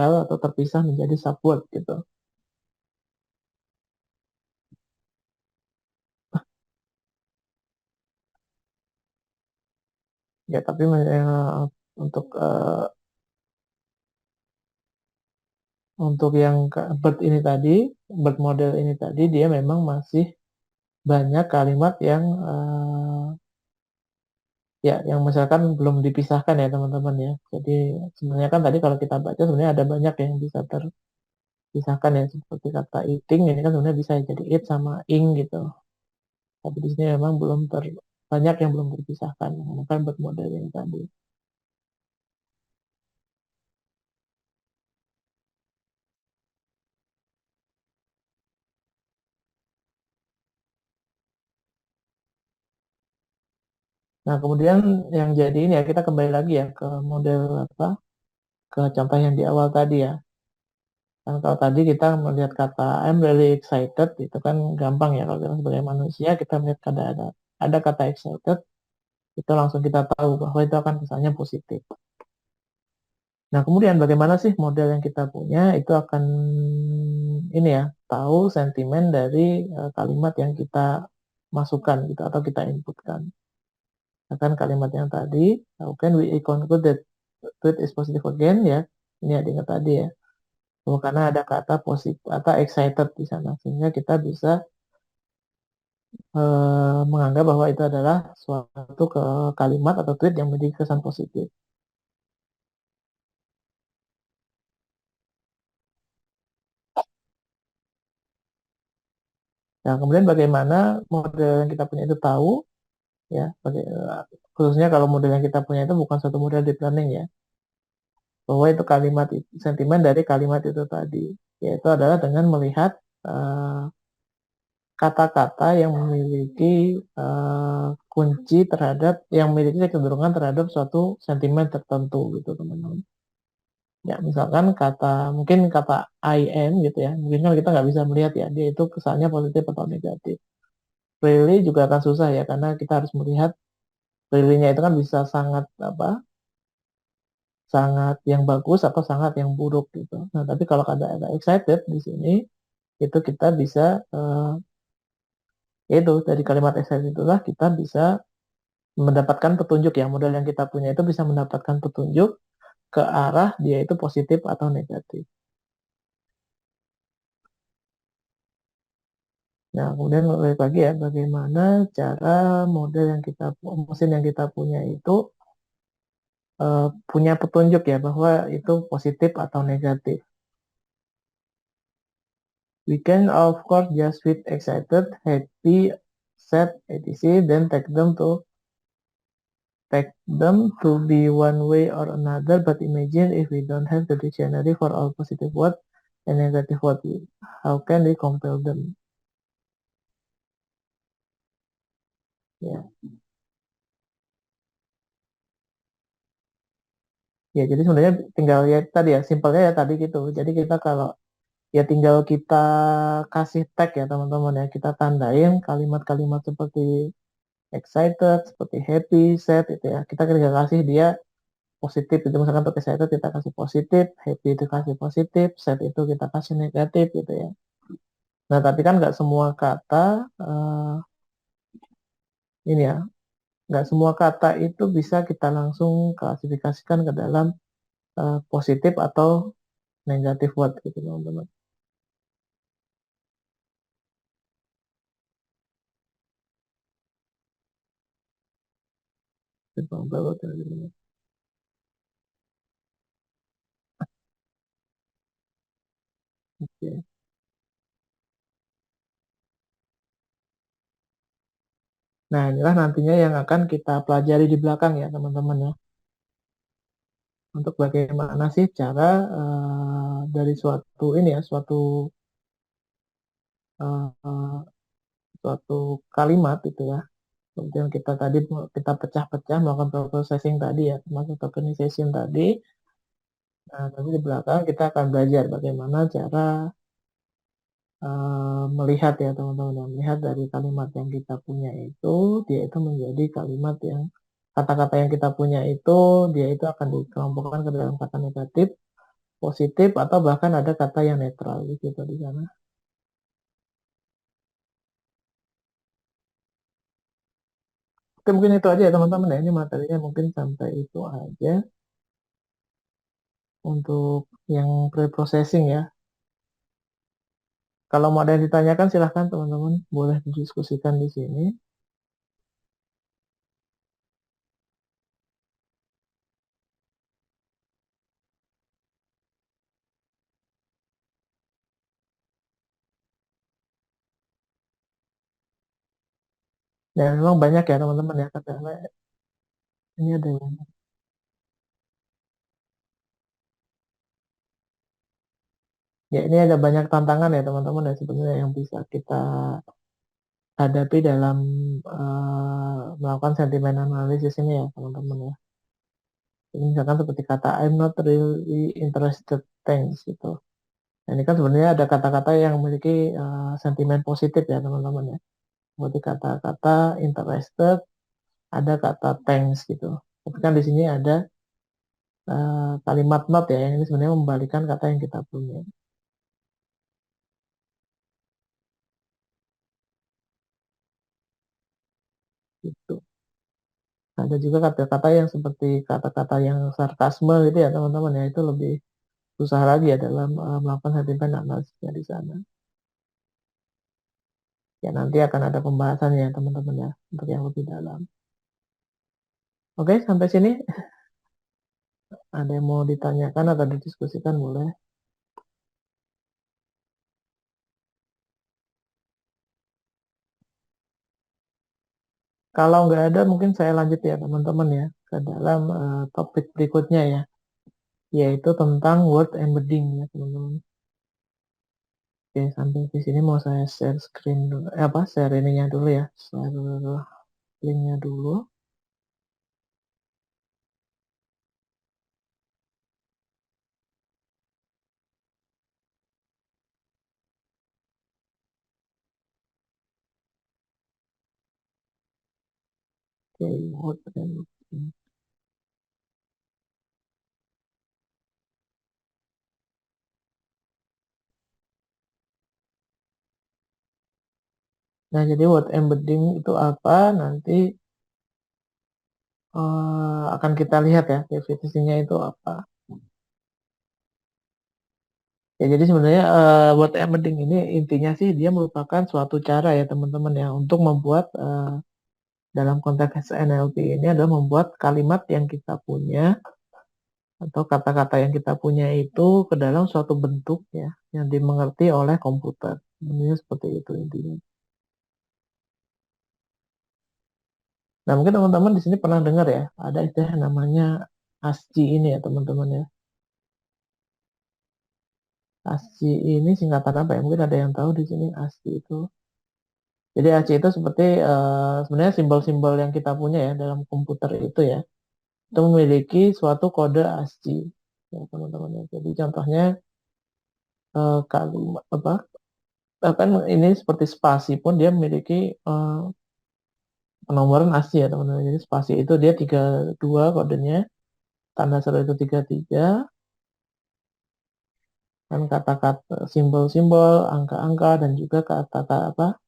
tunggal atau terpisah menjadi subword gitu. Ya, tapi untuk yang bird model ini tadi, dia memang masih banyak kalimat yang ya, yang misalkan belum dipisahkan ya teman-teman ya. Jadi sebenarnya kan tadi kalau kita baca sebenarnya ada banyak yang bisa terpisahkan ya, seperti kata eating ini kan sebenarnya bisa jadi eat sama ing gitu. Tapi di sini memang banyak yang belum terpisahkan, menggunakan bird model yang tadi. Nah, kemudian yang jadi ini ya, kita kembali lagi ya ke model apa, ke contoh yang di awal tadi ya. Kan kalau tadi kita melihat kata I'm really excited, itu kan gampang ya kalau kita sebagai manusia kita melihat ada kata excited, itu langsung kita tahu bahwa itu akan kesannya positif. Nah, kemudian bagaimana sih model yang kita punya itu akan ini ya, tahu sentimen dari kalimat yang kita masukkan gitu atau kita inputkan. Akan kalimat yang tadi, how can we conclude that tweet is positive again ya? Ini ada ingat tadi ya. Oh, karena ada kata positif atau excited di sana sehingga kita bisa menganggap bahwa itu adalah suatu kalimat atau tweet yang memiliki kesan positif. Nah, kemudian bagaimana model yang kita punya itu tahu ya, khususnya kalau model yang kita punya itu bukan satu model deep learning ya, bahwa itu sentimen dari kalimat itu tadi, yaitu adalah dengan melihat eh, kata-kata yang memiliki kunci yang memiliki kecenderungan terhadap suatu sentimen tertentu gitu teman-teman. Ya, misalkan mungkin kata I am gitu ya, mungkin kan kita nggak bisa melihat ya, dia itu kesannya positif atau negatif. Really juga akan susah ya, karena kita harus melihat really-nya itu kan bisa sangat sangat yang bagus atau sangat yang buruk gitu. Nah, tapi kalau ada excited di sini, itu kita bisa itu dari kalimat excited itulah kita bisa mendapatkan petunjuk ya, model yang kita punya itu bisa mendapatkan petunjuk ke arah dia itu positif atau negatif. Nah, kemudian balik lagi ya, bagaimana cara mesin yang kita punya itu punya petunjuk ya bahwa itu positif atau negatif. We can of course just feel excited, happy, sad, etc. Then take them to be one way or another. But imagine if we don't have the dictionary for all positive words and negative words, how can we compare them? Ya, ya jadi sebenarnya tinggal ya tadi ya, simpelnya ya tadi gitu. Jadi kita kalau ya tinggal kita kasih tag ya teman-teman ya, kita tandain kalimat-kalimat seperti excited, seperti happy, sad itu ya. Kita tinggal kasih dia positif itu, misalkan untuk excited kita kasih positif, happy itu kasih positif, sad itu kita kasih negatif gitu ya. Nah, tapi kan nggak semua kata ini ya, nggak semua kata itu bisa kita langsung klasifikasikan ke dalam positif atau negatif word gitu teman-teman. Oke. Nah, inilah nantinya yang akan kita pelajari di belakang ya teman-teman ya. Untuk bagaimana sih cara dari eh, suatu kalimat itu ya. Kemudian kita pecah-pecah melakukan processing tadi ya, termasuk tokenization tadi. Nah, nanti di belakang kita akan belajar bagaimana cara melihat ya teman-teman, ya, melihat dari kalimat yang kita punya itu, dia itu menjadi kata-kata yang kita punya itu, dia itu akan dikelompokkan ke dalam kata negatif positif atau bahkan ada kata yang netral gitu di sana. Oke, mungkin itu aja ya teman-teman ya. Ini materinya mungkin sampai itu aja untuk yang pre-processing ya. Kalau mau ada yang ditanyakan silahkan teman-teman, boleh didiskusikan di sini. Dan memang banyak ya teman-teman ya, karena ini ada yang, ya ini ada banyak tantangan ya teman-teman ya sebenarnya yang bisa kita hadapi dalam melakukan sentimen analisis ini ya teman-teman ya. Jadi misalkan seperti kata I'm not really interested, thanks gitu. Nah, ini kan sebenarnya ada kata-kata yang memiliki sentimen positif ya teman-teman ya. Seperti kata-kata interested, ada kata thanks gitu. Tapi kan di sini ada kalimat not ya, yang ini sebenarnya membalikan kata yang kita punya. Gitu. Ada juga kata-kata yang seperti kata-kata yang sarkasme gitu ya teman-teman ya, itu lebih susah lagi ya dalam melakukan sentimen analisisnya di sana. Ya nanti akan ada pembahasannya ya teman-teman ya untuk yang lebih dalam. Oke, sampai sini ada yang mau ditanyakan atau didiskusikan boleh. Kalau nggak ada mungkin saya lanjut ya teman-teman ya ke dalam topik berikutnya ya, yaitu tentang word embedding ya teman-teman. Oke, sampai di sini mau saya share screen dulu, apa share ininya dulu ya, share linknya dulu. Oke, word embedding. Nah, jadi word embedding itu apa? Nanti akan kita lihat ya, definisinya itu apa. Ya, jadi sebenarnya word embedding ini intinya sih dia merupakan suatu cara ya teman-teman ya untuk membuat dalam konteks NLP ini adalah membuat kalimat yang kita punya atau kata-kata yang kita punya itu ke dalam suatu bentuk ya yang dimengerti oleh komputer. Sebenarnya seperti itu intinya. Nah, mungkin teman-teman di sini pernah dengar ya, ada istilah yang namanya ASCII ini ya teman-teman ya. ASCII ini singkatan apa ya? Mungkin ada yang tahu di sini ASCII itu. Jadi ASCII itu seperti sebenarnya simbol-simbol yang kita punya ya dalam komputer itu ya. Itu memiliki suatu kode ASCII ya teman-teman ya. Jadi contohnya kalimat apa? Bahkan ini seperti spasi pun dia memiliki penomoran ASCII ya teman-teman. Jadi spasi itu dia 32 kodenya, tanda seru itu 33, dan kata-kata simbol-simbol, angka-angka dan juga kata-kata apa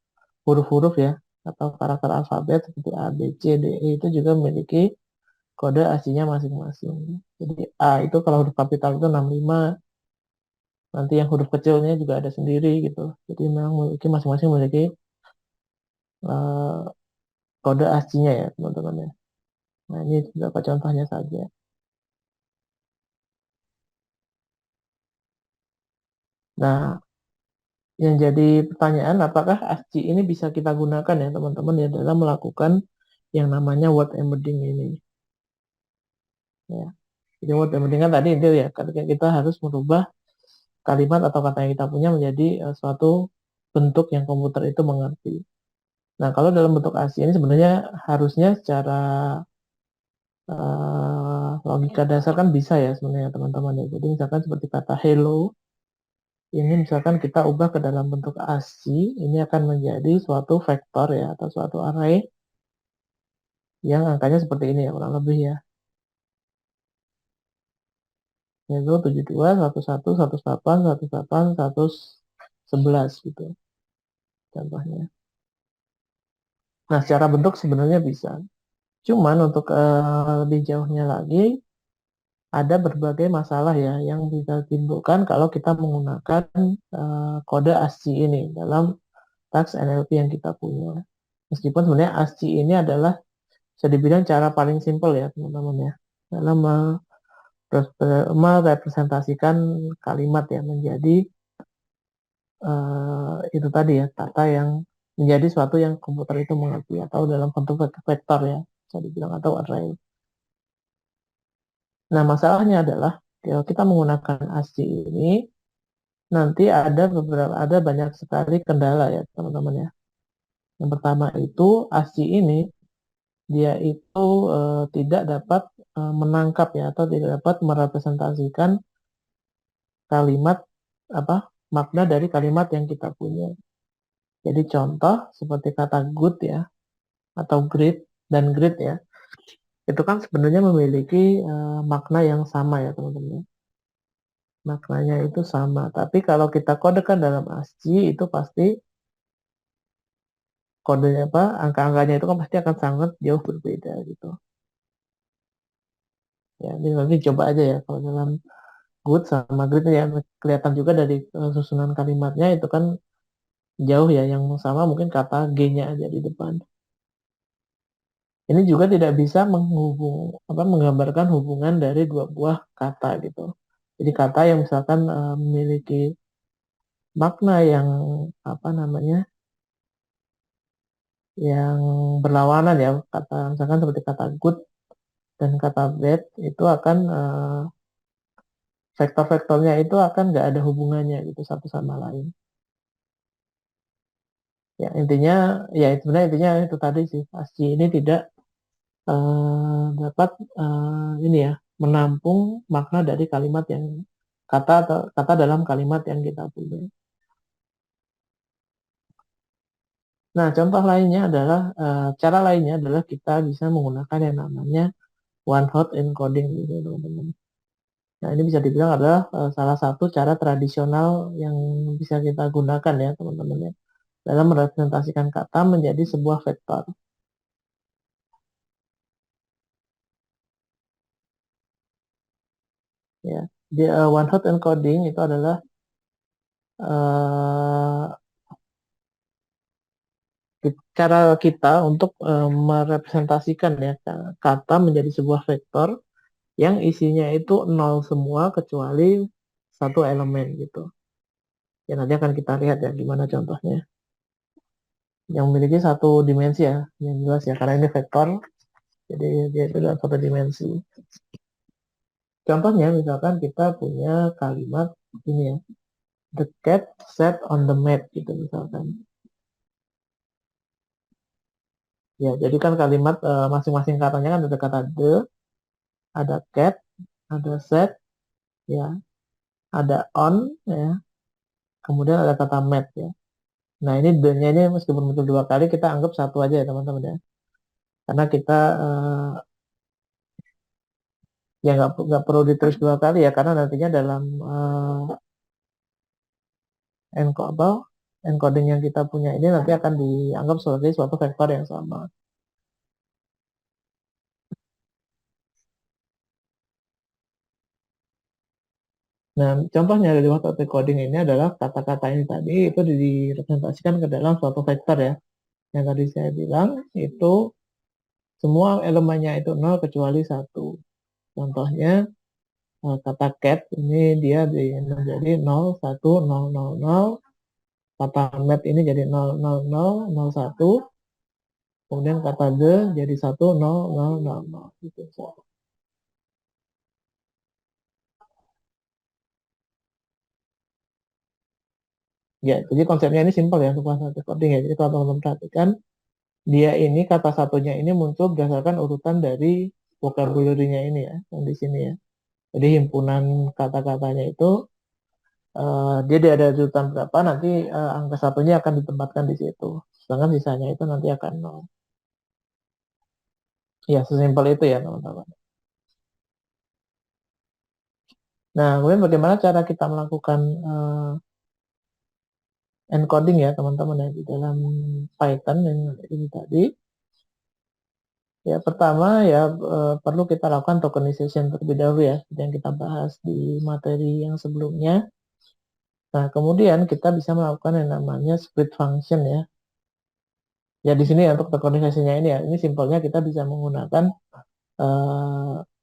huruf-huruf ya atau karakter alfabet seperti A, B, C, D, E itu juga memiliki kode ASCII-nya masing-masing. Jadi A itu kalau huruf kapital itu 65, nanti yang huruf kecilnya juga ada sendiri gitu. Jadi memang memiliki masing-masing memiliki uh, kode ASCII-nya ya teman-teman ya. Nah ini beberapa contohnya saja. Nah yang jadi pertanyaan apakah ASCII ini bisa kita gunakan ya teman-teman ya dalam melakukan yang namanya word embedding ini. Ya. Jadi word embedding kan tadi itu ya, ketika kita harus merubah kalimat atau kata yang kita punya menjadi suatu bentuk yang komputer itu mengerti. Nah, kalau dalam bentuk ASCII ini sebenarnya harusnya secara logika dasar kan bisa ya sebenarnya teman-teman ya. Jadi misalkan seperti kata hello, ini misalkan kita ubah ke dalam bentuk ASCII, ini akan menjadi suatu vektor ya atau suatu array yang angkanya seperti ini ya kurang lebih ya. yaitu 72, 11, 18, 18, 111 gitu contohnya. Nah, secara bentuk sebenarnya bisa. Cuman untuk lebih jauhnya lagi, ada berbagai masalah ya yang bisa timbulkan kalau kita menggunakan kode ASCII ini dalam tax NLP yang kita punya. Meskipun sebenarnya ASCII ini adalah bisa dibilang cara paling simpel ya teman-teman ya dalam merepresentasikan kalimat ya menjadi itu tadi ya kata yang menjadi suatu yang komputer itu mengerti atau dalam bentuk vektor ya bisa dibilang atau array. Nah, masalahnya adalah kalau kita menggunakan ASCII ini nanti ada banyak sekali kendala ya teman-teman ya. Yang pertama itu ASCII ini dia itu tidak dapat menangkap ya atau tidak dapat merepresentasikan kalimat apa makna dari kalimat yang kita punya. Jadi contoh seperti kata good ya atau great dan great ya. Itu kan sebenarnya memiliki makna yang sama ya teman-teman. Maknanya itu sama. Tapi kalau kita kodekan dalam ASCII itu pasti kodenya apa, angka-angkanya itu kan pasti akan sangat jauh berbeda gitu. Ya, ini nanti coba aja ya kalau dalam good sama great ya kelihatan juga dari susunan kalimatnya itu kan jauh ya. Yang sama mungkin kata G-nya aja di depan. Ini juga tidak bisa menggambarkan hubungan dari dua buah kata gitu. Jadi kata yang misalkan memiliki makna yang apa namanya yang berlawanan ya kata misalkan seperti kata good dan kata bad itu akan vektor-vektornya itu akan nggak ada hubungannya gitu satu sama lain. Ya intinya ya sebenarnya intinya itu tadi sih ASCII ini tidak dapat ini ya menampung makna dari kalimat yang kata atau kata dalam kalimat yang kita punya. Nah, contoh lainnya adalah cara lainnya adalah kita bisa menggunakan yang namanya one hot encoding gitu teman-teman. Nah, ini bisa dibilang adalah salah satu cara tradisional yang bisa kita gunakan ya teman-teman ya dalam merepresentasikan kata menjadi sebuah vektor. Ya, di one hot encoding itu adalah uh, cara kita untuk merepresentasikan ya kata menjadi sebuah vektor yang isinya itu nol semua kecuali satu elemen gitu. Ya nanti akan kita lihat ya gimana contohnya. Yang memiliki satu dimensi ya, yang jelas ya karena ini vektor, jadi dia itu dalam satu dimensi. Contohnya misalkan kita punya kalimat ini ya, the cat sat on the mat gitu misalkan. Ya, jadi kan kalimat masing-masing katanya kan ada kata the, ada cat, ada set, ya, ada on, ya, kemudian ada kata mat ya. Nah ini the-nya ini meskipun muncul dua kali kita anggap satu aja ya teman-teman ya. Karena kita ya nggak perlu ditulis dua kali ya karena nantinya dalam apa, encoding yang kita punya ini nanti akan dianggap sebagai suatu vektor yang sama. Nah, contohnya dari waktu encoding ini adalah kata-kata ini tadi itu direpresentasikan ke dalam suatu vektor ya. Yang tadi saya bilang itu semua elemennya itu nol kecuali satu. Contohnya kata cat ini dia menjadi 0, 1, 0, 0, 0. Kata mat ini jadi 0, 0, 0, 0, 1. Kemudian kata the jadi 1, 0, 0, 0, 0. Gitu. Ya, jadi konsepnya ini simpel ya untuk bahasa coding ya. Jadi kalau teman-teman perhatikan, dia ini kata satunya ini muncul berdasarkan urutan dari vocabulary-nya ini ya, yang di sini ya. Jadi himpunan kata-katanya itu dia ada di urutan berapa, nanti angka satunya akan ditempatkan di situ. Sedangkan sisanya itu nanti akan nol. Ya, sesimpel itu ya teman-teman. Nah, kemudian bagaimana cara kita melakukan encoding ya teman-teman ya di dalam Python yang ini tadi. Ya, pertama ya perlu kita lakukan tokenization terlebih dahulu ya, yang kita bahas di materi yang sebelumnya. Nah, kemudian kita bisa melakukan yang namanya split function ya. Ya di sini ya, untuk tokenisasinya ini ya, ini simpelnya kita bisa menggunakan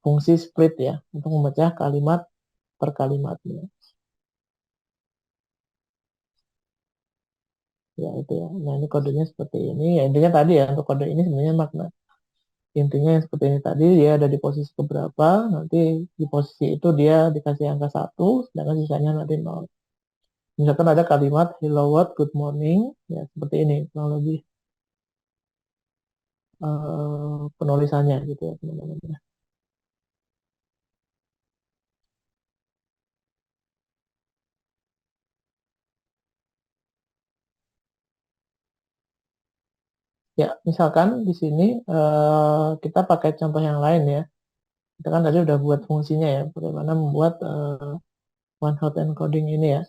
fungsi split ya untuk memecah kalimat per kalimatnya. Ya itu ya. Nah ini kodenya seperti ini. Ya intinya tadi ya untuk kode ini sebenarnya makna intinya yang seperti ini tadi, dia ada di posisi keberapa, nanti di posisi itu dia dikasih angka 1, sedangkan sisanya nanti 0. Misalkan ada kalimat hello world, good morning, ya seperti ini kurang lebih penulisannya gitu ya teman-teman. Ya misalkan di sini kita pakai contoh yang lain ya. Kita kan tadi udah buat fungsinya ya, bagaimana membuat one hot encoding ini ya.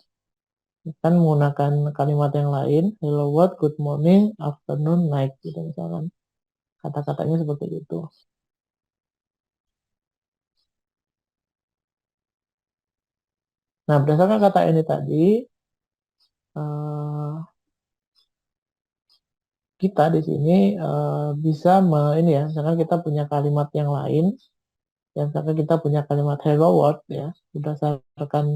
Kan menggunakan kalimat yang lain, hello world, good morning, afternoon, night gitu misalkan. Kata-katanya seperti itu. Nah, berdasarkan kata ini tadi, eh, kita di sini bisa ini ya, misalkan kita punya kalimat yang lain, yang misalkan kita punya kalimat hello world ya, berdasarkan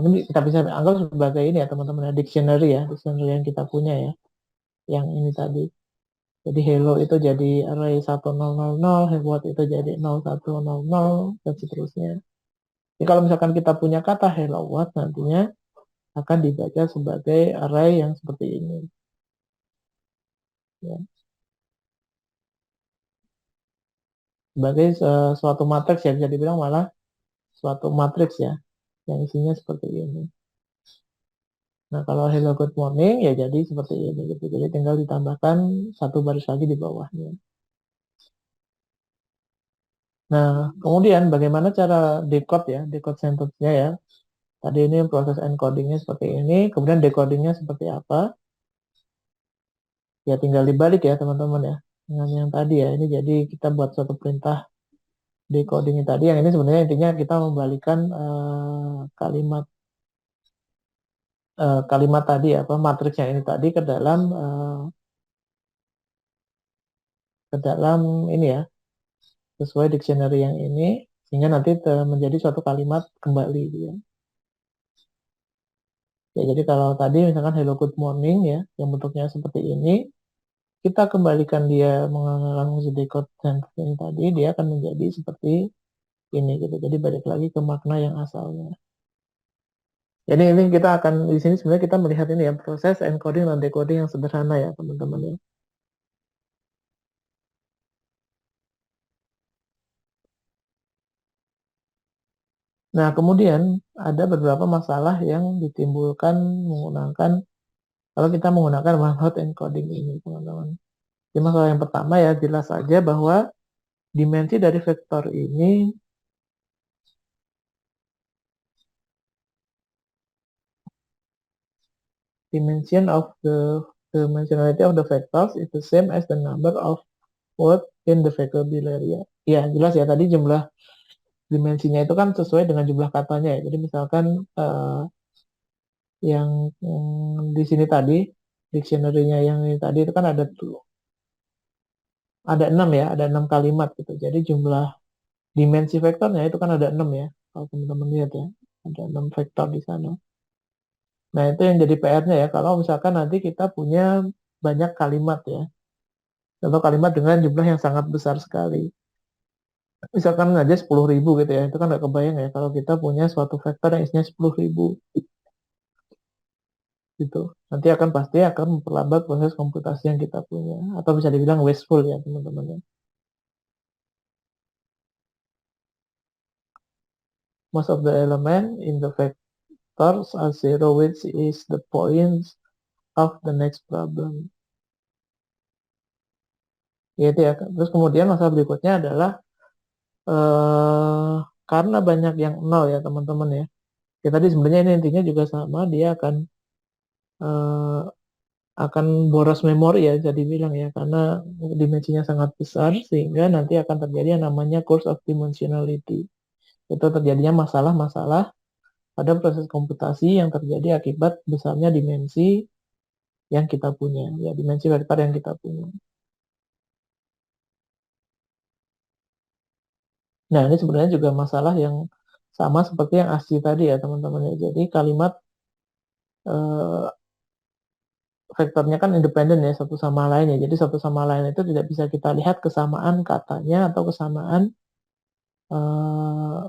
ini kita bisa anggap sebagai ini ya teman-teman ya, dictionary yang kita punya ya, yang ini tadi. Jadi hello itu jadi array 1000, hello world itu jadi 0100 dan seterusnya. Jadi kalau misalkan kita punya kata hello world, nantinya akan dibaca sebagai array yang seperti ini. Ya. Sebagai suatu matriks ya, bisa dibilang malah suatu matriks ya, yang isinya seperti ini. Nah, kalau hello good morning ya jadi seperti ini gitu. Jadi tinggal ditambahkan satu baris lagi di bawahnya. Nah, kemudian bagaimana cara decode ya, decode sentence-nya ya. Tadi ini proses encodingnya seperti ini, kemudian decodingnya seperti apa? Ya tinggal dibalik ya teman-teman ya. Dengan yang tadi ya, ini jadi kita buat suatu perintah decoding tadi, yang ini sebenarnya intinya kita membalikan kalimat tadi apa matriksnya ini tadi ke dalam ini ya, sesuai dictionary yang ini, sehingga nanti menjadi suatu kalimat kembali gitu ya. Ya, jadi kalau tadi misalkan hello good morning ya, yang bentuknya seperti ini, kita kembalikan dia menggunakan fungsi decode sentence ini tadi, dia akan menjadi seperti ini gitu. Jadi balik lagi ke makna yang asalnya. Jadi ini kita akan di sini sebenarnya kita melihat ini ya, proses encoding dan decoding yang sederhana ya teman-teman ya. Nah, kemudian ada beberapa masalah yang ditimbulkan menggunakan kalau kita menggunakan one hot encoding ini, teman-teman. Jadi masalah yang pertama ya jelas saja bahwa dimensi dari vektor ini, dimension of the dimensionality of the vectors is the same as the number of word in the vocabulary. Ya, jelas ya tadi jumlah dimensinya itu kan sesuai dengan jumlah katanya ya. Jadi misalkan yang di sini tadi dictionary-nya yang ini tadi itu kan ada 6 ya, ada 6 kalimat gitu. Jadi jumlah dimensi vektornya itu kan ada 6 ya. Kalau teman-teman lihat ya, ada 6 vektor di sana. Nah, itu yang jadi PR-nya ya. Kalau misalkan nanti kita punya banyak kalimat ya. Contoh kalimat dengan jumlah yang sangat besar sekali. Misalkan aja 10.000 gitu ya. Itu kan nggak kebayang ya kalau kita punya suatu vektor yang isinya 10.000 gitu. Nanti akan pasti akan memperlambat proses komputasi yang kita punya. Atau bisa dibilang wasteful ya teman-teman ya. Most of the element in the vectors are zero, which is the point of the next problem. Gitu ya. Terus kemudian masalah berikutnya adalah karena banyak yang nol ya teman-teman ya. Ya tadi sebenarnya ini intinya juga sama, dia eh, akan boros memori ya jadi bilang ya, karena dimensinya sangat besar sehingga nanti akan terjadi yang namanya curse of dimensionality. Itu terjadinya masalah-masalah pada proses komputasi yang terjadi akibat besarnya dimensi yang kita punya, ya dimensi vektor yang kita punya. Nah, ini sebenarnya juga masalah yang sama seperti yang ASCII tadi ya teman-teman ya. Jadi kalimat eh, vektornya kan independen ya satu sama lain ya. Jadi satu sama lain itu tidak bisa kita lihat kesamaan katanya atau kesamaan eh,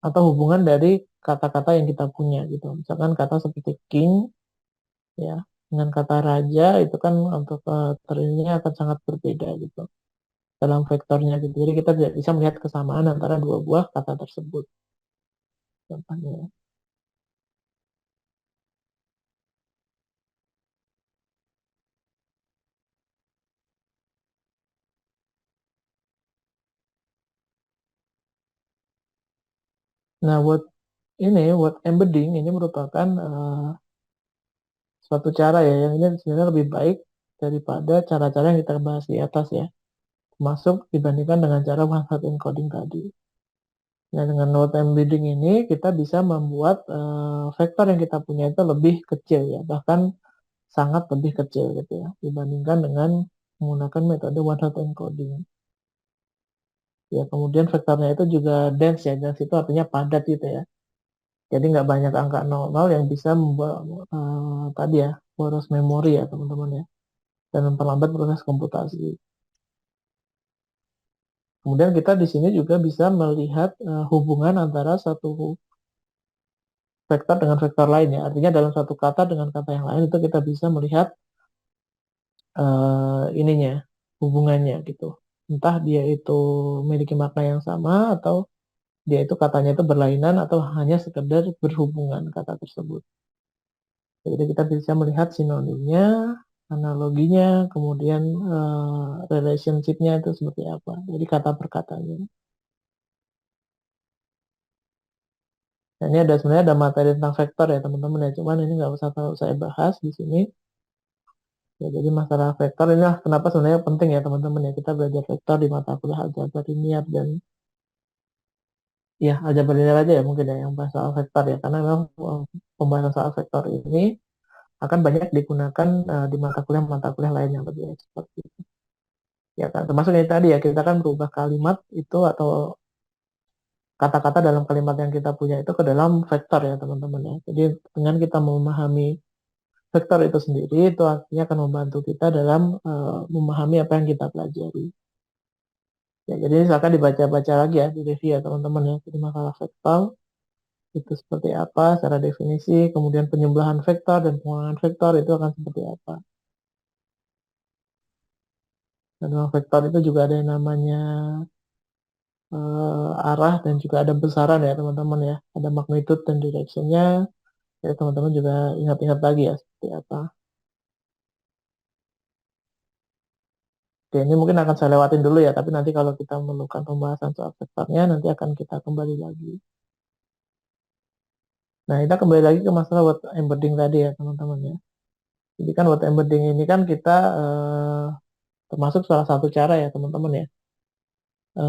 atau hubungan dari kata-kata yang kita punya gitu. Misalkan kata seperti king ya dengan kata raja itu kan untuk terininya akan sangat berbeda gitu dalam vektornya gitu. Jadi kita tidak bisa melihat kesamaan antara dua buah kata tersebut contohnya. Nah, word embedding ini merupakan suatu cara ya yang ini sebenarnya lebih baik daripada cara-cara yang kita bahas di atas ya, termasuk dibandingkan dengan cara one hot encoding tadi. Nah, dengan word embedding ini kita bisa membuat vektor yang kita punya itu lebih kecil ya, bahkan sangat lebih kecil gitu ya, dibandingkan dengan menggunakan metode one hot encoding. Ya, kemudian vektornya itu juga dense ya, dense itu artinya padat gitu ya. Jadi nggak banyak angka 00 yang bisa membuat tadi ya boros memori ya teman-teman ya, dan memperlambat proses komputasi. Kemudian kita di sini juga bisa melihat hubungan antara satu vektor dengan vektor lain ya. Artinya dalam satu kata dengan kata yang lain itu kita bisa melihat ininya hubungannya gitu. Entah dia itu memiliki makna yang sama atau dia itu katanya itu berlainan atau hanya sekedar berhubungan kata tersebut. Jadi kita bisa melihat sinonimnya, analoginya, kemudian relationship-nya itu seperti apa. Jadi kata per katanya. Nah, ini ada sebenarnya ada materi tentang vektor ya teman-teman ya. Cuman ini nggak usah terlalu saya bahas di sini. Ya, jadi masalah vektor ini kenapa sebenarnya penting ya teman-teman ya. Kita belajar vektor di mata kuliah aljabar linear dan ya aljabar linear aja ya mungkin ya yang bahas soal vektor ya. Karena memang pembahasan soal vektor ini akan banyak digunakan di mata kuliah lain yang lebih expert gitu. Ya kan, termasuk yang tadi ya kita kan berubah kalimat itu atau kata-kata dalam kalimat yang kita punya itu ke dalam vektor ya teman-teman ya. Jadi dengan kita memahami vektor itu sendiri itu artinya akan membantu kita dalam memahami apa yang kita pelajari. Ya, jadi misalkan dibaca-baca lagi ya di review ya teman-teman ya. Jadi masalah vektor itu seperti apa secara definisi, kemudian penyembelahan vektor dan pengulangan vektor itu akan seperti apa. Dan dalam vektor itu juga ada yang namanya arah dan juga ada besaran ya teman-teman ya. Ada magnitude dan directionnya. Ya teman-teman juga ingat-ingat lagi ya seperti apa. Oke, ini mungkin akan saya lewatin dulu ya, tapi nanti kalau kita memerlukan pembahasan soal vektornya, nanti akan kita kembali lagi. Nah, kita kembali lagi ke masalah word embedding tadi ya, teman-teman ya. Jadi kan word embedding ini kan kita termasuk salah satu cara ya, teman-teman ya,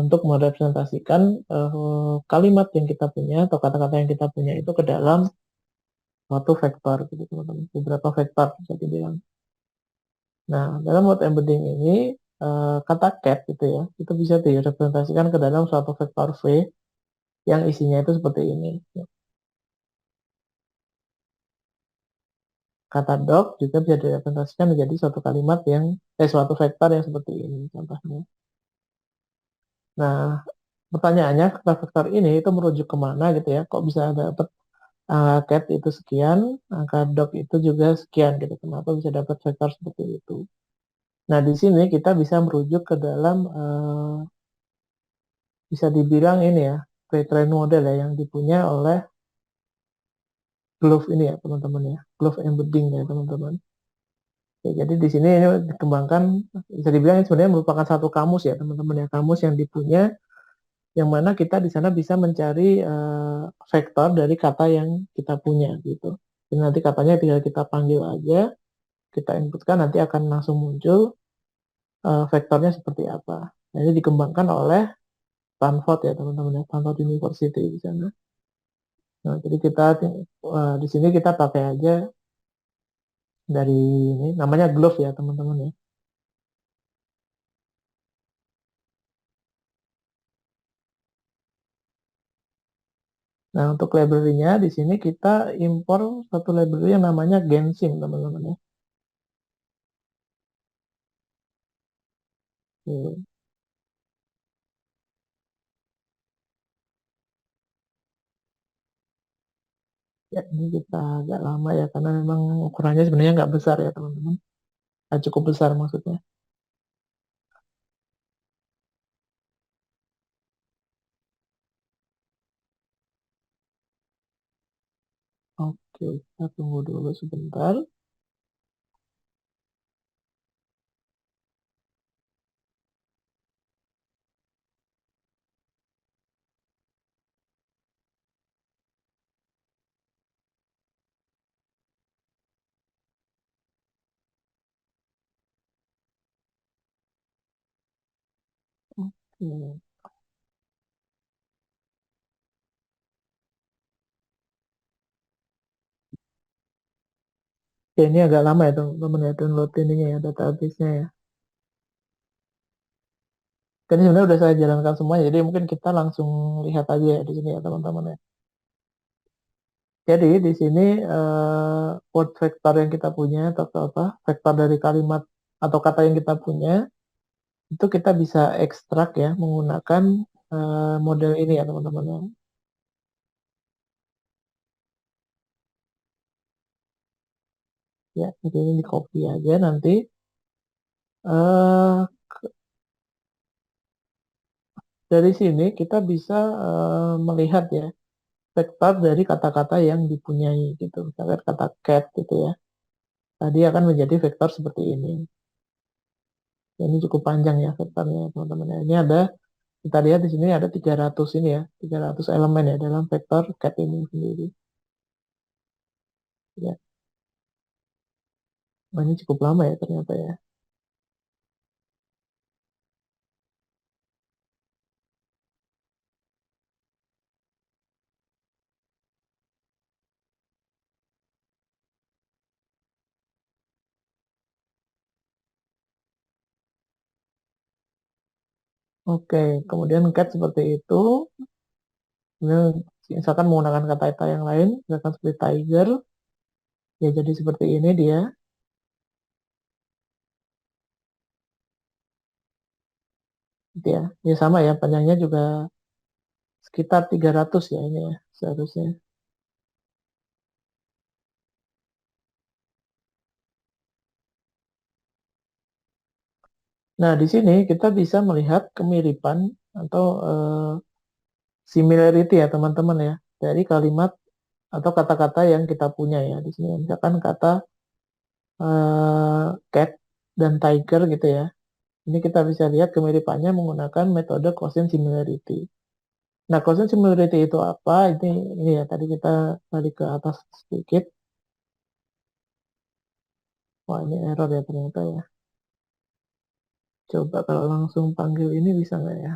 untuk merepresentasikan kalimat yang kita punya atau kata-kata yang kita punya itu ke dalam suatu vektor, gitu, teman-teman. Beberapa vektor bisa dibilang. Nah, dalam word embedding ini, kata cat gitu ya, itu bisa direpresentasikan ke dalam suatu vektor V yang isinya itu seperti ini. Kata dog juga bisa direpresentasikan menjadi suatu kalimat yang, suatu vektor yang seperti ini contohnya. Nah, pertanyaannya kata vektor ini itu merujuk kemana gitu ya? Kok bisa dapat angka cat itu sekian, angka dog itu juga sekian gitu. Kenapa bisa dapat vektor seperti itu? Nah, di sini kita bisa merujuk ke dalam bisa dibilang ini ya, pre-trained model ya yang dipunya oleh Glove ini ya teman-teman ya, Glove embedding ya teman-teman. Ya, jadi di sini ini dikembangkan bisa dibilang ini sebenarnya merupakan satu kamus ya teman-teman ya, kamus yang dipunya yang mana kita di sana bisa mencari vektor dari kata yang kita punya gitu. Jadi nanti katanya tinggal kita panggil aja, kita inputkan nanti akan langsung muncul vektornya seperti apa. Nah, ini dikembangkan oleh Stanford ya teman-teman ya, Stanford University di sana. Nah, jadi kita di sini kita pakai aja dari ini namanya Glove ya teman-teman ya. Nah, untuk library-nya di sini kita impor satu library yang namanya Gensim teman-teman ya. Oke. Ya, ini kita agak lama ya karena memang ukurannya sebenarnya nggak besar ya teman-teman. Nggak cukup besar maksudnya. Oke, kita tunggu dulu sebentar. Oke. Oke, ini agak lama ya teman-teman ya download ininya ya database-nya ya. Kan ini sebenarnya udah saya jalankan semuanya, jadi mungkin kita langsung lihat aja ya di sini ya teman-teman ya. Jadi di sini word vector yang kita punya atau apa vektor dari kalimat atau kata yang kita punya itu kita bisa ekstrak ya menggunakan model ini ya teman-teman ya. Ya, jadi ini di copy aja nanti. eh dari sini kita bisa melihat ya vektor dari kata-kata yang dipunyai gitu. Misalkan kata cat gitu ya. Tadi akan menjadi vektor seperti ini. Ini cukup panjang ya vektornya teman-teman ya. Ini ada kita lihat di sini ada 300 ini ya, 300 elemen ya dalam vektor cat ini sendiri. Ya, nah, ini cukup lama ya ternyata ya. Oke, kemudian cat seperti itu. Kemudian misalkan menggunakan kata-kata yang lain, misalkan seperti tiger, ya jadi seperti ini dia. Gitu ya. Ya sama ya, panjangnya juga sekitar 300 ya ini ya seharusnya. Nah, di sini kita bisa melihat kemiripan atau similarity ya teman-teman ya dari kalimat atau kata-kata yang kita punya ya di sini. Misalkan kata cat dan tiger gitu ya. Ini kita bisa lihat kemiripannya menggunakan metode quotient similarity. Nah, quotient similarity itu apa? Ini ya tadi kita balik ke atas sedikit. Wah, ini error ya ternyata ya. Coba kalau langsung panggil ini bisa nggak ya?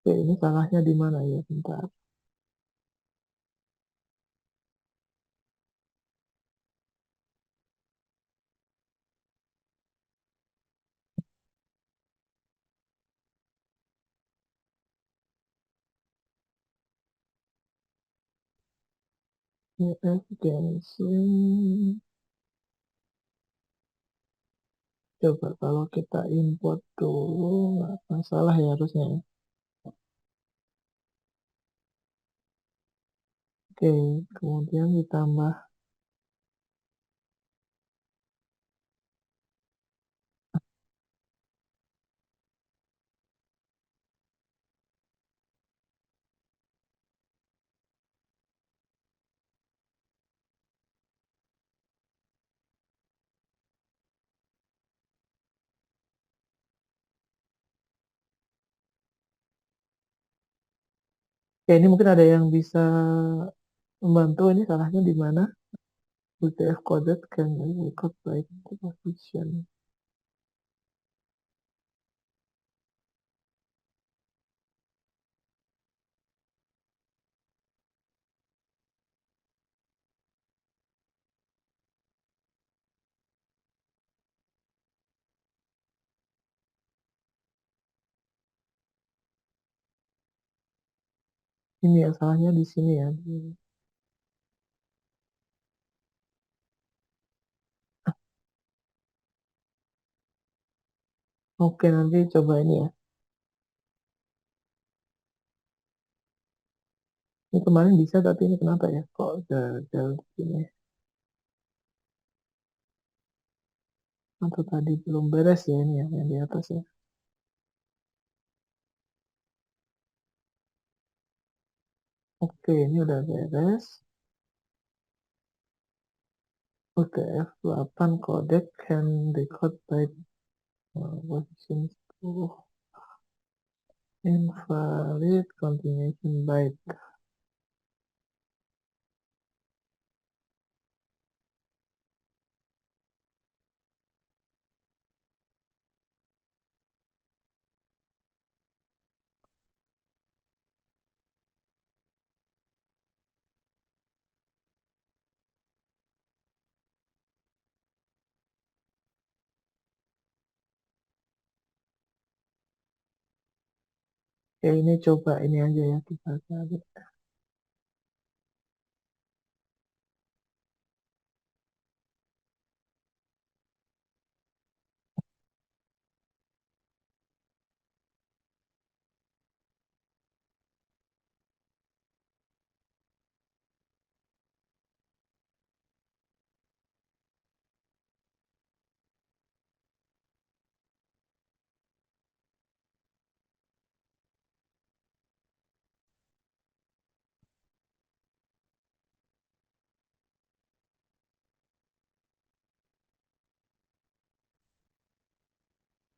Oke, ini salahnya di mana ya? Bentar. Efficiency. Coba kalau kita import dulu, nggak masalah ya harusnya. Oke, kemudian ditambah. Ya, ini mungkin ada yang bisa membantu. Ini salahnya di mana? UTF coded can record by position. Ini ya salahnya di sini ya. Oke, nanti coba ini ya. Ini kemarin bisa, tapi ini kenapa ya? Kok gagal di sini? Atau tadi belum beres ya ini ya, yang di atas ya. Oke, ini udah beres. UTF-8 codec can record by position 10. Invalid continuation byte. Oke, ini coba ini aja ya kita cari.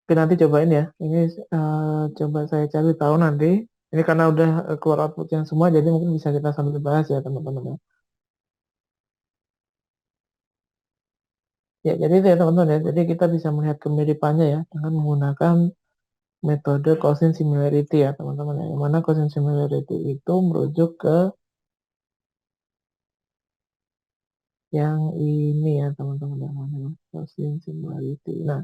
Oke, nanti cobain ya. Ini coba saya cari tahu nanti. Ini karena udah keluar output yang semua, jadi mungkin bisa kita sambil bahas ya teman-teman ya. Ya, jadi itu ya teman-teman ya. Jadi kita bisa melihat kemiripannya ya dengan menggunakan metode Gaussian similarity ya teman-teman ya. Yang mana Gaussian similarity itu merujuk ke yang ini ya teman-teman yang mana ya? Gaussian similarity. Nah,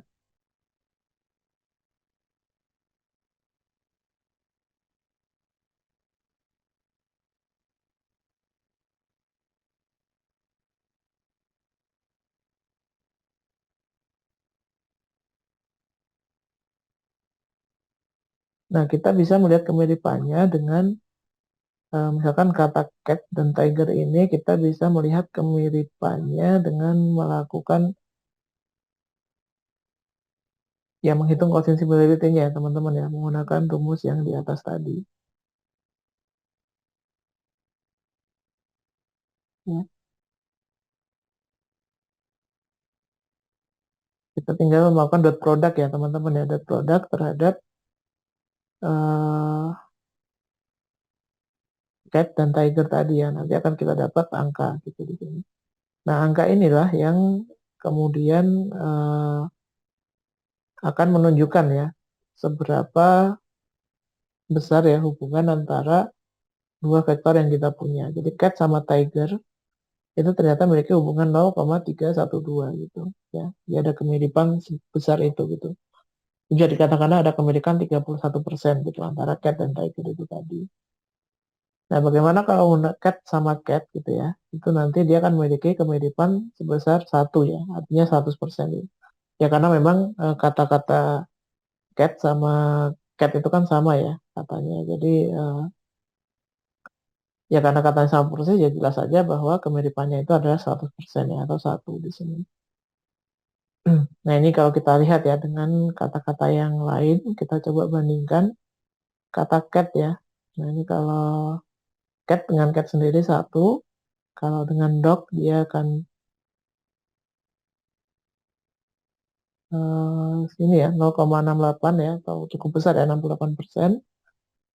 kita bisa melihat kemiripannya dengan misalkan kata cat dan tiger ini kita bisa melihat kemiripannya dengan melakukan ya menghitung Gaussian similarity-nya ya teman-teman ya menggunakan rumus yang di atas tadi. Ya. Kita tinggal melakukan dot product ya teman-teman ya dot product terhadap uh, cat dan tiger tadi ya nanti akan kita dapat angka gitu di sini. Nah angka inilah yang kemudian akan menunjukkan ya seberapa besar ya hubungan antara dua vektor yang kita punya. Jadi cat sama tiger itu ternyata memiliki hubungan 0,312 gitu ya. Dia ada kemiripan sebesar itu gitu. Bisa dikatakan ada kemiripan 31% gitu antara cat dan tiger itu tadi. Nah, bagaimana kalau cat sama cat gitu ya? Itu nanti dia akan memiliki kemiripan sebesar satu ya, artinya 100%. Ya karena memang kata-kata cat sama cat itu kan sama ya katanya. Jadi ya karena katanya sama persis ya jelas saja bahwa kemiripannya itu adalah 100% ya atau satu di sini. Nah ini kalau kita lihat ya dengan kata-kata yang lain kita coba bandingkan kata cat ya. Nah ini kalau cat dengan cat sendiri satu, kalau dengan dog dia akan sini ya 0,68 ya atau cukup besar ya 68%.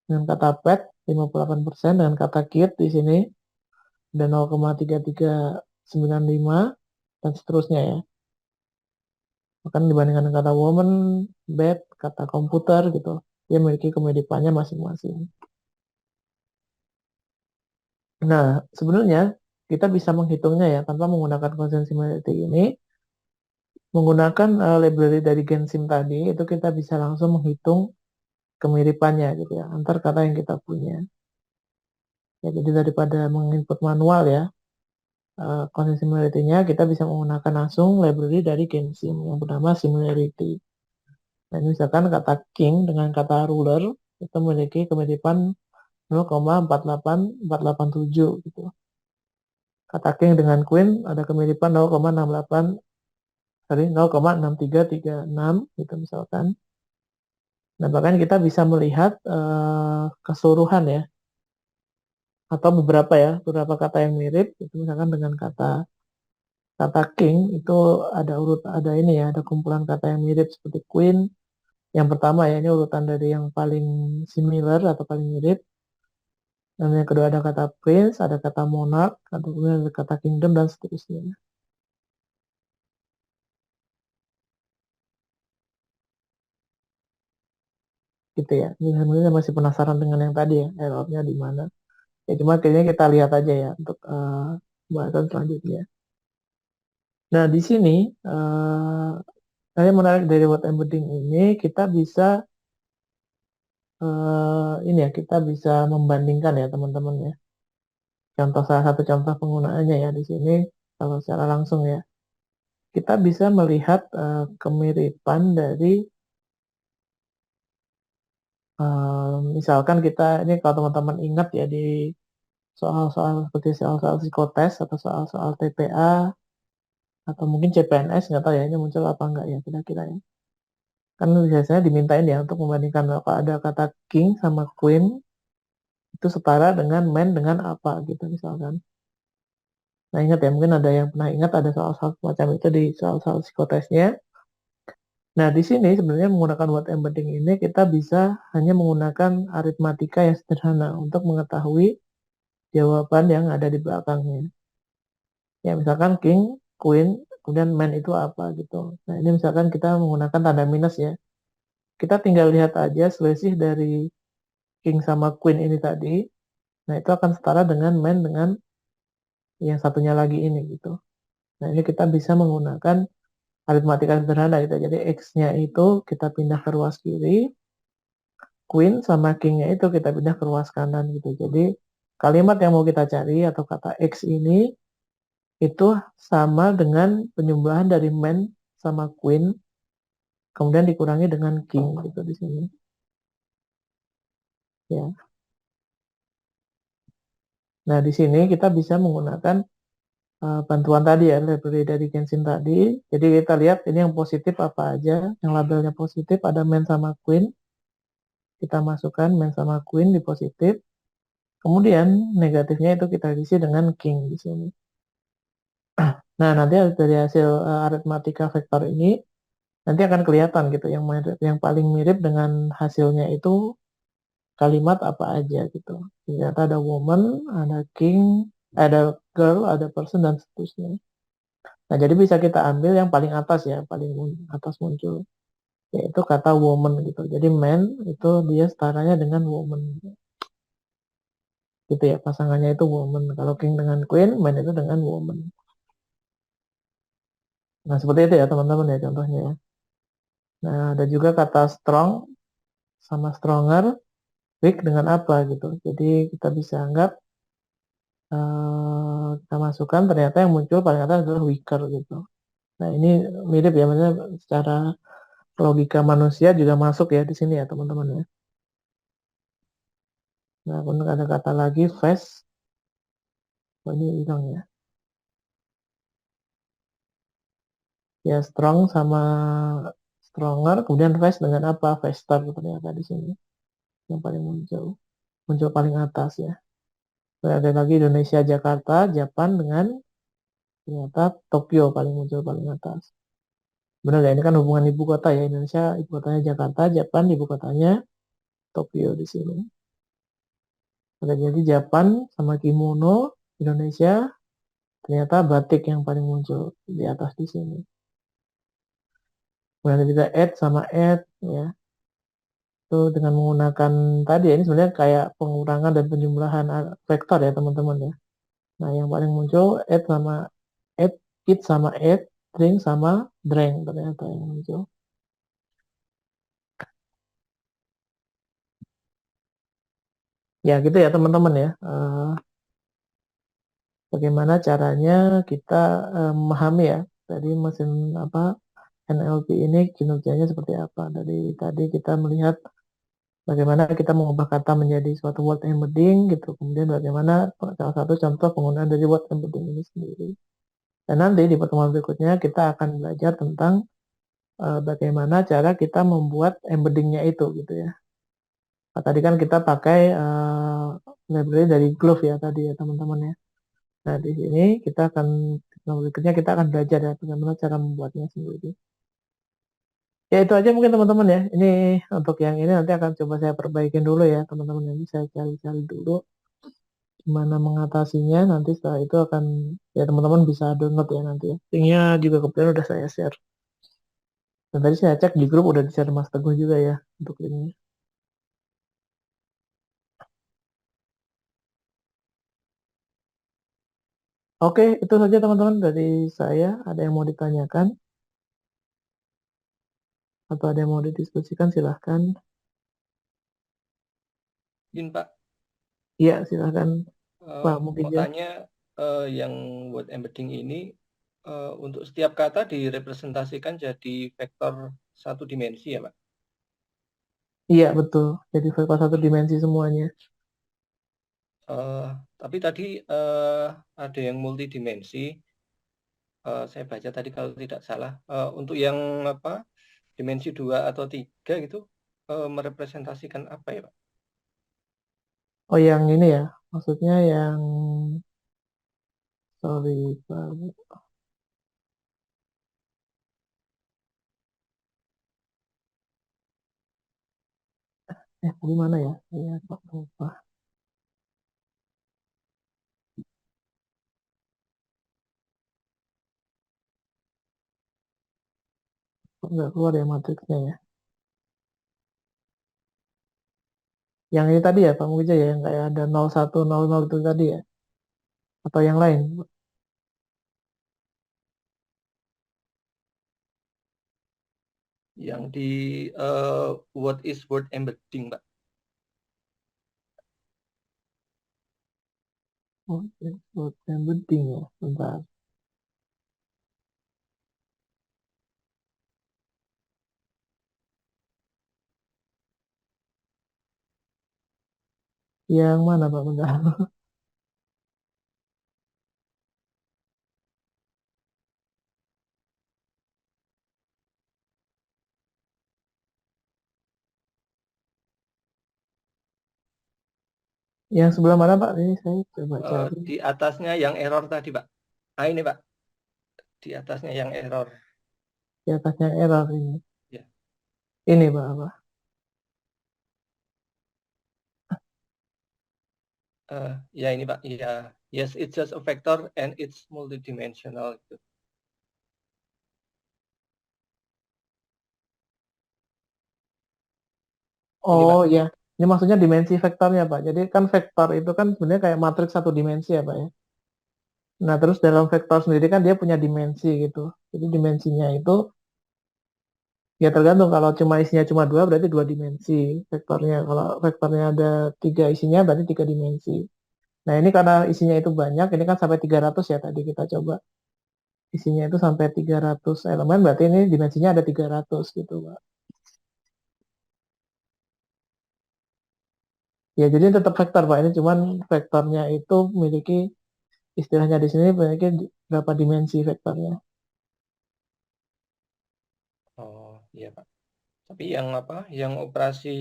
dengan kata pet 58%, dengan kata kid di sini ada 0,3395 dan seterusnya ya. Bahkan dibandingkan dengan kata woman, bed, kata komputer gitu, dia memiliki kemiripannya masing-masing. Nah, sebenarnya kita bisa menghitungnya ya tanpa menggunakan consent similarity ini. Menggunakan library dari Gensim tadi, itu kita bisa langsung menghitung kemiripannya gitu ya, antar kata yang kita punya. Ya, jadi daripada menginput manual ya, consent similarity-nya kita bisa menggunakan langsung library dari Gensim yang bernama similarity. Dan misalkan kata king dengan kata ruler itu memiliki kemiripan 0,48487 gitu. Kata king dengan queen ada kemiripan 0,68 sorry 0,6336 gitu misalkan. Nah, bahkan kita bisa melihat keseluruhan ya atau beberapa ya, beberapa kata yang mirip itu misalkan dengan kata kata king itu ada ini ya, ada kumpulan kata yang mirip seperti queen. Yang pertama ya, ini urutan dari yang paling similar atau paling mirip. Dan yang kedua ada kata prince, ada kata monarch, atau kemudian ada kata kingdom dan seterusnya. Gitu ya. Ini sebenarnya masih penasaran dengan yang tadi ya, errornya di mana. Ya cuma kayaknya kita lihat aja ya untuk bahasan selanjutnya. Nah, di sini saya menarik dari word embedding ini kita bisa ini ya kita bisa membandingkan ya teman-teman ya. Contoh salah satu contoh penggunaannya ya di sini kalau secara langsung ya. Kita bisa melihat kemiripan dari misalkan kita ini kalau teman-teman ingat ya di soal-soal seperti soal-soal psikotes atau soal-soal TPA atau mungkin CPNS nggak tahu ya ini muncul apa enggak ya kira-kira ya. Kan biasanya dimintain ya untuk membandingkan kalau ada kata king sama queen itu setara dengan man dengan apa gitu misalkan. Nah ingat ya mungkin ada yang pernah ingat ada soal-soal semacam itu di soal-soal psikotesnya. Nah di sini sebenarnya menggunakan word embedding ini kita bisa hanya menggunakan aritmatika yang sederhana untuk mengetahui jawaban yang ada di belakangnya. Ya misalkan king, queen, kemudian man itu apa gitu. Nah ini misalkan kita menggunakan tanda minus ya. Kita tinggal lihat aja selisih dari king sama queen ini tadi. Nah itu akan setara dengan man dengan yang satunya lagi ini gitu. Nah ini kita bisa menggunakan aritmatika sederhana gitu. Jadi x-nya itu kita pindah ke ruas kiri, queen sama king-nya itu kita pindah ke ruas kanan gitu. Jadi kalimat yang mau kita cari atau kata x ini itu sama dengan penyumbahan dari man sama queen kemudian dikurangi dengan king gitu di sini ya. Nah, di sini kita bisa menggunakan bantuan tadi ya, library dari Genshin tadi. Jadi kita lihat ini yang positif apa aja, yang labelnya positif ada man sama queen. Kita masukkan man sama queen di positif. Kemudian negatifnya itu kita isi dengan king di sini. Nah, nanti dari hasil aritmatika vektor ini nanti akan kelihatan gitu yang paling mirip dengan hasilnya itu kalimat apa aja gitu. Ternyata ada woman, ada king, ada girl, ada person dan seterusnya. Nah, jadi bisa kita ambil yang paling atas ya, paling atas muncul yaitu kata woman gitu. Jadi man itu dia setaranya dengan woman gitu ya, pasangannya itu woman. Kalau king dengan queen, man itu dengan woman. Nah, seperti itu ya teman-teman ya contohnya ya. Nah, ada juga kata strong sama stronger, weak dengan apa gitu. Jadi kita bisa anggap kita masukkan ternyata yang muncul paling atas adalah weaker gitu. Nah ini mirip ya, maksudnya secara logika manusia juga masuk ya di sini ya teman-teman ya. Nah kemudian ada kata lagi fast, oh, ini hilang ya. Ya strong sama stronger, kemudian fast dengan apa? Faster ternyata di sini yang paling muncul paling atas ya. Kemudian ada lagi Indonesia, Jakarta, Japan dengan ternyata Tokyo paling muncul paling atas. Benar ya, ini kan hubungan ibu kota ya. Indonesia ibu kotanya Jakarta, Japan ibu kotanya Tokyo di sini. Oke, jadi Japan sama kimono, Indonesia, ternyata batik yang paling muncul di atas di sini. Kemudian ada juga add sama add, ya. Itu dengan menggunakan tadi ya, ini sebenarnya kayak pengurangan dan penjumlahan vektor ya teman-teman ya. Nah, yang paling muncul add sama add, eat sama add, drink sama drank ternyata yang muncul. Ya gitu ya teman-teman ya. Bagaimana caranya kita memahami ya dari mesin apa NLP ini kinerjanya seperti apa. Dari tadi kita melihat bagaimana kita mengubah kata menjadi suatu word embedding gitu. Kemudian bagaimana salah satu contoh penggunaan dari word embedding ini sendiri. Dan nanti di pertemuan berikutnya kita akan belajar tentang bagaimana cara kita membuat embeddingnya itu gitu ya. Nah, tadi kan kita pakai library dari Glove ya tadi ya teman-teman ya. Nah di sini kita akan berikutnya kita akan belajar ya bagaimana cara membuatnya sendiri. Ya itu aja mungkin teman-teman ya. Ini untuk yang ini nanti akan coba saya perbaikin dulu ya teman-teman. Nanti saya cari-cari dulu gimana mengatasinya. Nanti setelah itu akan ya teman-teman bisa download ya nanti ya. Linknya juga kebetulan udah saya share. Dan tadi saya cek di grup udah di share Mas Teguh juga ya untuk linknya. Oke, itu saja teman-teman dari saya. Ada yang mau ditanyakan atau ada yang mau didiskusikan silahkan. Izin Pak, Iya silahkan Pak mau Mukija. tanya yang word embedding ini untuk setiap kata direpresentasikan jadi vektor satu dimensi ya Pak? Iya betul. Jadi vektor satu dimensi semuanya. Tapi tadi ada yang multidimensi. Saya baca tadi kalau tidak salah. Untuk yang apa dimensi 2 atau 3 gitu merepresentasikan apa ya Pak? Oh yang ini ya, maksudnya yang sorry Pak. Tadi mana ya? Iya Pak lupa. Kok nggak keluar ya matriksnya ya? Yang ini tadi ya Pak Mukija ya, yang kayak ada 0100 itu tadi ya? Atau yang lain? Yang di what is word embedding Pak? Oh, yang penting ya. Bentar. Yang mana Pak? Bentar. Yang sebelah mana Pak? Ini saya coba cari. Di atasnya yang error tadi Pak. Ah ini Pak, di atasnya yang error. Di atasnya error ini. Ya, Ini Pak apa? ya ini Pak. Ya, yes, it's just a vector and it's multidimensional. Gitu. Ini Oh Pak. ya. Ini maksudnya dimensi vektornya Pak. Jadi kan vektor itu kan sebenarnya kayak matriks satu dimensi ya Pak ya. Nah, terus dalam vektor sendiri kan dia punya dimensi gitu. Jadi dimensinya itu ya tergantung kalau cuma isinya cuma dua berarti dua dimensi vektornya. Kalau vektornya ada tiga isinya berarti tiga dimensi. Nah, ini karena isinya itu banyak, ini kan sampai 300 ya tadi kita coba. Isinya itu sampai 300 elemen berarti ini dimensinya ada 300 gitu, Pak. Ya, jadi tetap vektor, Pak. Ini cuman vektornya itu memiliki istilahnya di sini memiliki berapa dimensi vektornya. Oh, iya Pak. Tapi yang apa? Yang operasi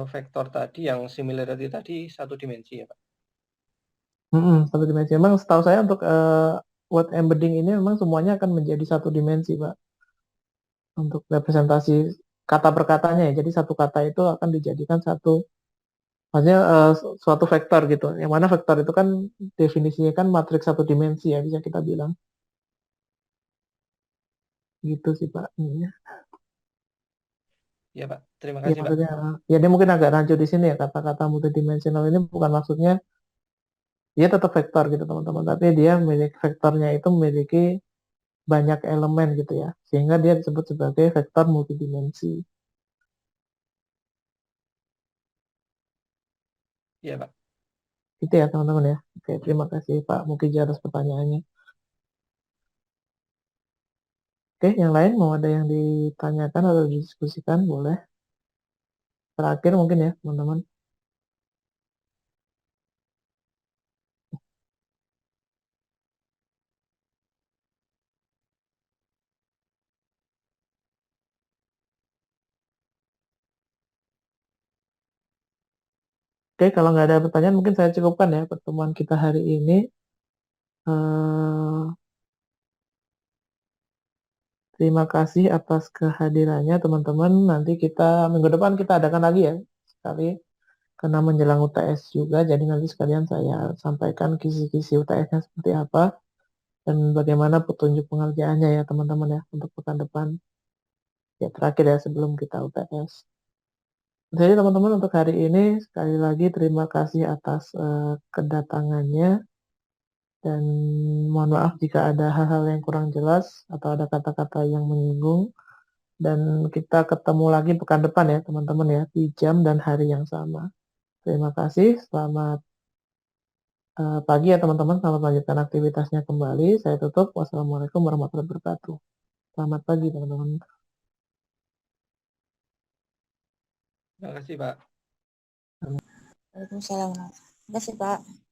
vektor tadi, yang similarity tadi satu dimensi ya Pak. Satu dimensi. Memang setahu saya untuk word embedding ini memang semuanya akan menjadi satu dimensi, Pak. Untuk representasi kata per katanya ya. Jadi satu kata itu akan dijadikan satu Maksudnya suatu vektor gitu. Yang mana vektor itu kan definisinya kan matriks satu dimensi ya, bisa kita bilang. Gitu sih Pak. Ininya. Ya Pak, terima Ya kasih Pak. maksudnya, ya dia mungkin agak rancu di sini ya, kata-kata multidimensional ini bukan maksudnya dia tetap vektor gitu teman-teman, tapi dia vektornya itu memiliki banyak elemen gitu ya, sehingga dia disebut sebagai vektor multidimensi. Ya Pak. Itu ya teman-teman ya. Oke, terima kasih Pak Mukiji atas pertanyaannya. Oke, yang lain mau ada yang ditanyakan atau didiskusikan, boleh. Terakhir mungkin ya teman-teman. Oke, kalau nggak ada pertanyaan mungkin saya cukupkan ya pertemuan kita hari ini. Eh, Terima kasih atas kehadirannya teman-teman. Nanti kita minggu depan kita adakan lagi ya sekali karena menjelang UTS juga. Jadi nanti sekalian saya sampaikan kisi-kisi UTS-nya seperti apa dan bagaimana petunjuk pengerjaannya ya teman-teman ya untuk pekan depan. Ya terakhir ya sebelum kita UTS. Jadi teman-teman untuk hari ini sekali lagi terima kasih atas kedatangannya dan mohon maaf jika ada hal-hal yang kurang jelas atau ada kata-kata yang menyinggung. Dan kita ketemu lagi pekan depan ya teman-teman ya di jam dan hari yang sama. Terima kasih, selamat pagi ya teman-teman, selamat melanjutkan aktivitasnya kembali. Saya tutup. Wassalamualaikum warahmatullahi wabarakatuh. Selamat pagi teman-teman. Terima kasih Pak. Waalaikumsalam. Terima kasih, Pak.